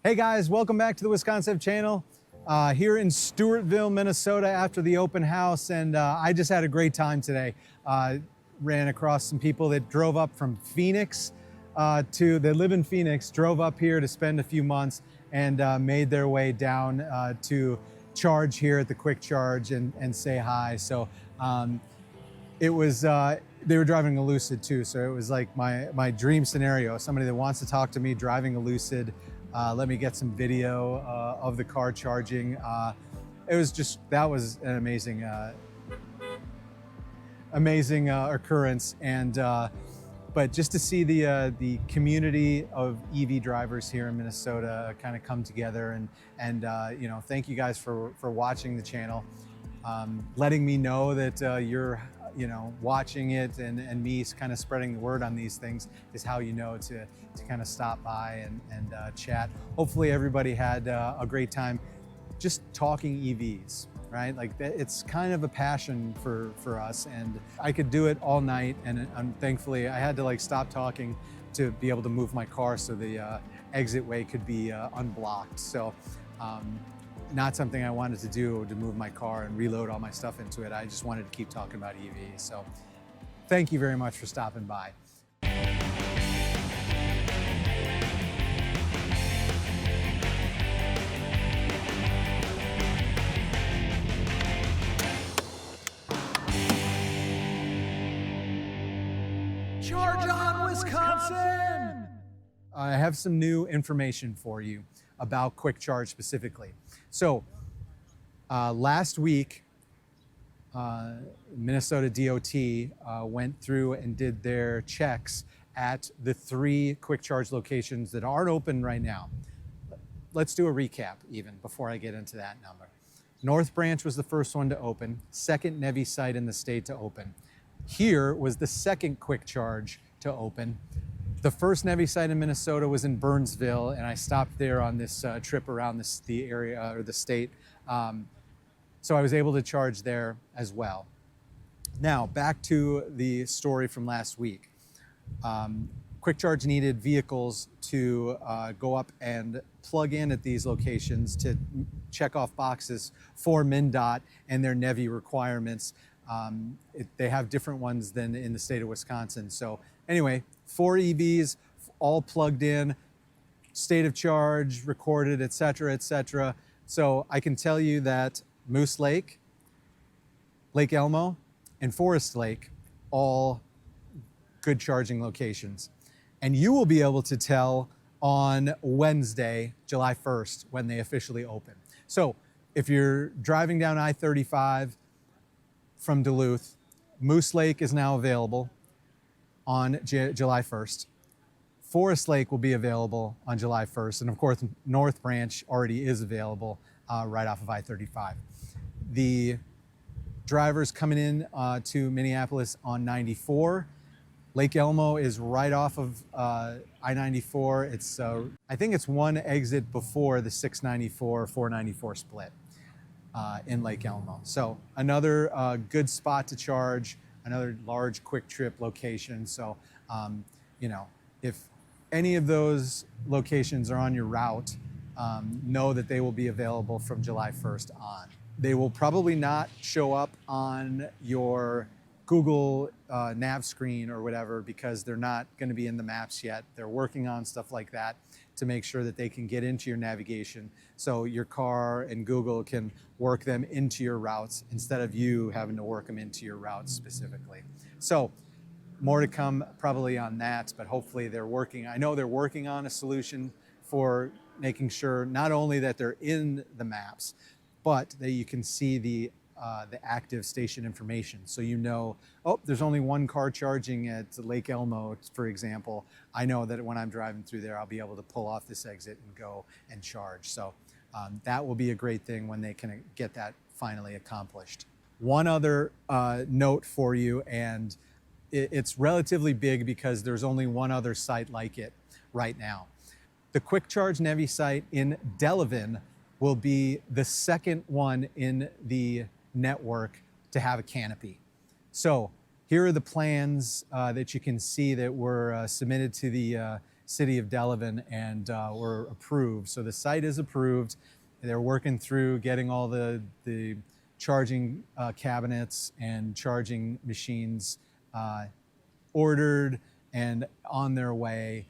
Hey guys, welcome back to the WisconsEV channel. Here in Stewartville, Minnesota after the open house, and I just had a great time today. Ran across some people that drove up from Phoenix they live in Phoenix, drove up here to spend a few months and made their way down to charge here at the Kwik Charge and say hi. So it was, they were driving a Lucid too, so it was like my dream scenario. Somebody that wants to talk to me driving a Lucid, let me get some video of the car charging. It was just, that was an amazing occurrence. And but just to see the community of EV drivers here in Minnesota kind of come together and you know, thank you guys for watching the channel, letting me know that you're watching it, and me kind of spreading the word on these things is how you know to kind of stop by and chat. Hopefully everybody had a great time just talking EVs, right? Like it's kind of a passion for us, and I could do it all night, and thankfully I had to like stop talking to be able to move my car so the exit way could be unblocked. So not something I wanted to do, to move my car and reload all my stuff into it. I just wanted to keep talking about EV. So thank you very much for stopping by. Charge on, Wisconsin! I have some new information for you about Kwik Charge specifically. So last week, Minnesota DOT went through and did their checks at the 3 Kwik Charge locations that aren't open right now. Let's do a recap even before I get into that number. North Branch was the first one to open, second NEVI site in the state to open. Here was the second Kwik Charge to open. The first NEVI site in Minnesota was in Burnsville, and I stopped there on this trip around the area or the state. So I was able to charge there as well. Now, back to the story from last week. Kwik Charge needed vehicles to go up and plug in at these locations to check off boxes for MNDOT and their NEVI requirements. They have different ones than in the state of Wisconsin. So anyway, 4 EVs, all plugged in, state of charge, recorded, et cetera, et cetera. So I can tell you that Moose Lake, Lake Elmo, and Forest Lake, all good charging locations. And you will be able to tell on Wednesday, July 1st, when they officially open. So if you're driving down I-35 from Duluth, Moose Lake is now available on July 1st. Forest Lake will be available on July 1st. And of course, North Branch already is available right off of I-35. The drivers coming in to Minneapolis on 94, Lake Elmo is right off of I-94. It's, I think it's one exit before the 694-494 split in Lake Elmo. So another good spot to charge, another large quick trip location. So, you know, if any of those locations are on your route, know that they will be available from July 1st on. They will probably not show up on your Google nav screen or whatever, because they're not going to be in the maps yet. They're working on stuff like that to make sure that they can get into your navigation, so your car and Google can work them into your routes instead of you having to work them into your routes specifically. So more to come probably on that, but hopefully they're working. I know they're working on a solution for making sure not only that they're in the maps, but that you can see the active station information. So you know, oh, there's only one car charging at Lake Elmo, for example. I know that when I'm driving through there, I'll be able to pull off this exit and go and charge. So that will be a great thing when they can get that finally accomplished. One other note for you, and it's relatively big because there's only one other site like it right now. The KwikCharge NEVI site in Delavan will be the second one in the network to have a canopy. So here are the plans that you can see that were submitted to the city of Delavan and were approved. So the site is approved. They're working through getting all the charging cabinets and charging machines ordered and on their way.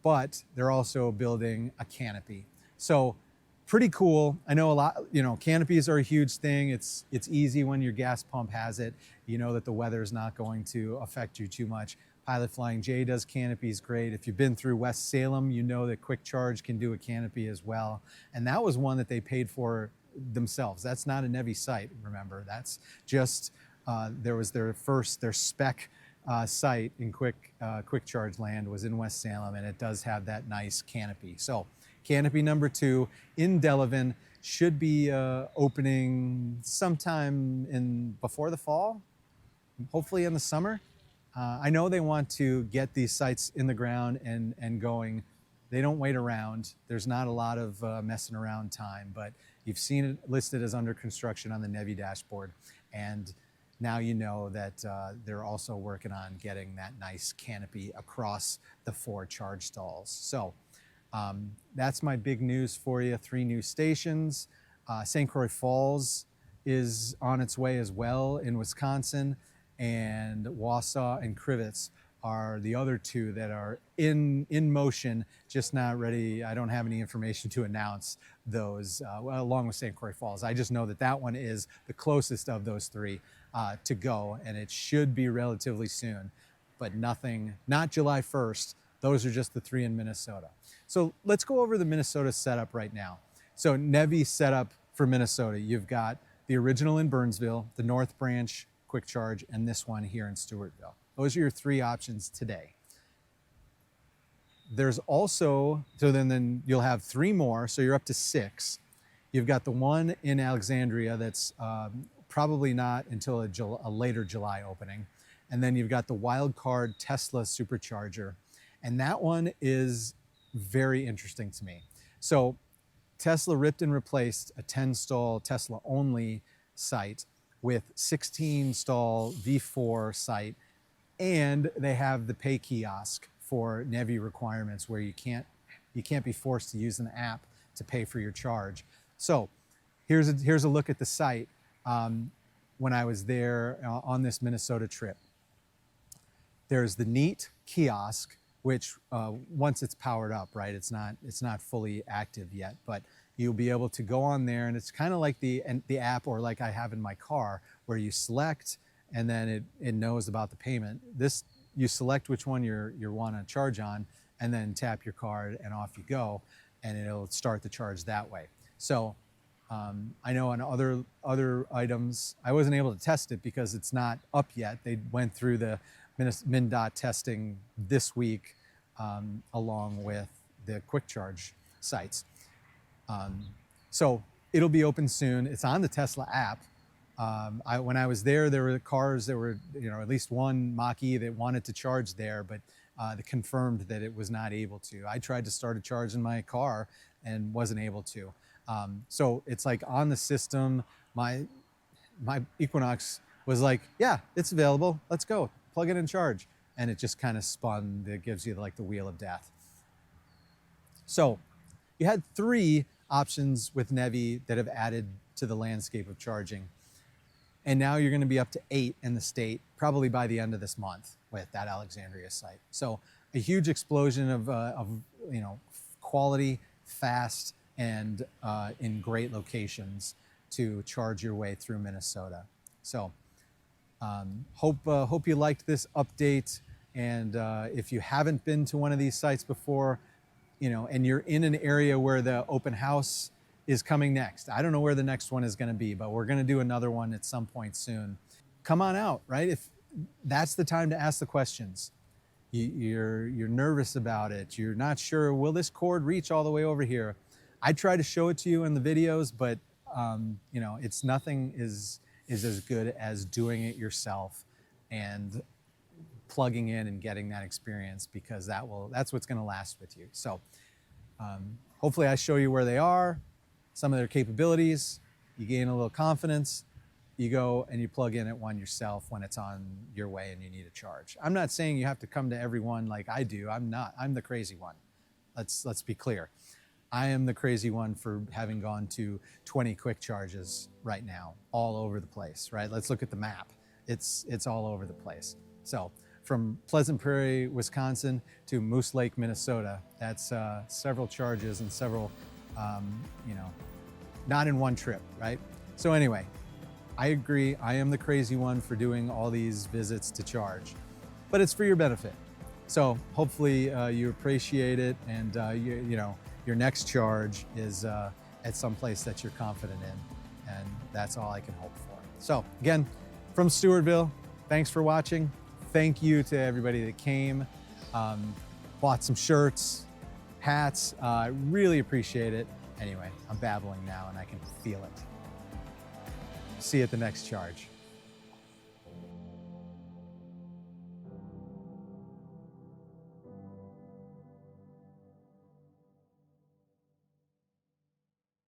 But they're also building a canopy. So pretty cool. I know a lot, canopies are a huge thing. It's easy when your gas pump has it. You know that the weather is not going to affect you too much. Pilot Flying J does canopies great. If you've been through West Salem, you know that Kwik Charge can do a canopy as well. And that was one that they paid for themselves. That's not a NEVI site, remember. That's just, there was their spec site in Kwik Charge land was in West Salem, and it does have that nice canopy. So canopy number 2 in Delavan should be opening sometime before the fall, hopefully in the summer. I know they want to get these sites in the ground and going. They don't wait around. There's not a lot of messing around time, but you've seen it listed as under construction on the NEVI dashboard. And now you know that they're also working on getting that nice canopy across the 4 charge stalls. So that's my big news for you. 3 new stations. Saint Croix Falls is on its way as well in Wisconsin, and Wausau and Crivitz are the other 2 that are in motion, just not ready. I don't have any information to announce those along with Saint Croix Falls. I just know that that one is the closest of those 3 to go, and it should be relatively soon, but not July 1st. Those are just the 3 in Minnesota. So let's go over the Minnesota setup right now. So NEVI setup for Minnesota, you've got the original in Burnsville, the North Branch Kwik Charge, and this one here in Stewartville. Those are your 3 options today. There's also, so then you'll have 3 more, so you're up to 6. You've got the one in Alexandria that's probably not until a later July opening. And then you've got the wild card Tesla Supercharger. And that one is very interesting to me. So Tesla ripped and replaced a 10-stall Tesla only site with 16-stall V4 site, and they have the pay kiosk for NEVI requirements where you can't be forced to use an app to pay for your charge. So here's a look at the site when I was there on this Minnesota trip. There's the neat kiosk, which once it's powered up, right, it's not fully active yet, but you'll be able to go on there, and it's kind of like the app, or like I have in my car, where you select and then it knows about the payment. This, you select which one you want to charge on, and then tap your card and off you go, and it'll start the charge that way. So I know on other items, I wasn't able to test it because it's not up yet. They went through the MNDOT testing this week along with the Kwik Charge sites. So it'll be open soon. It's on the Tesla app. When I was there were cars, there were at least one Mach-E that wanted to charge there, but they confirmed that it was not able to. I tried to start a charge in my car and wasn't able to. So it's like on the system. My Equinox was like, yeah, it's available. Let's go, plug it in charge. And it just kind of spun. It gives you like the wheel of death. So you had 3 options with NEVI that have added to the landscape of charging. And now you're going to be up to 8 in the state, probably by the end of this month with that Alexandria site. So a huge explosion of quality, fast, and in great locations to charge your way through Minnesota. So hope you liked this update. And if you haven't been to one of these sites before, and you're in an area where the open house is coming next. I don't know where the next one is going to be, but we're going to do another one at some point soon. Come on out, right? If that's the time to ask the questions. You're nervous about it. You're not sure, will this cord reach all the way over here? I try to show it to you in the videos, but it's nothing is as good as doing it yourself and plugging in and getting that experience, because that's what's going to last with you. So hopefully I show you where they are, some of their capabilities, you gain a little confidence, you go and you plug in at one yourself when it's on your way and you need a charge. I'm not saying you have to come to every one like I do. I'm not. I'm the crazy one. Let's be clear. I am the crazy one for having gone to 20 quick charges right now, all over the place, right? Let's look at the map. It's all over the place. So from Pleasant Prairie, Wisconsin to Moose Lake, Minnesota, that's several charges and several, not in one trip, right? So anyway, I agree, I am the crazy one for doing all these visits to charge, but it's for your benefit. So hopefully you appreciate it, and your next charge is at some place that you're confident in, and that's all I can hope for. So again, from Stewartville, thanks for watching. Thank you to everybody that came, bought some shirts, hats. I really appreciate it. Anyway, I'm babbling now and I can feel it. See you at the next charge.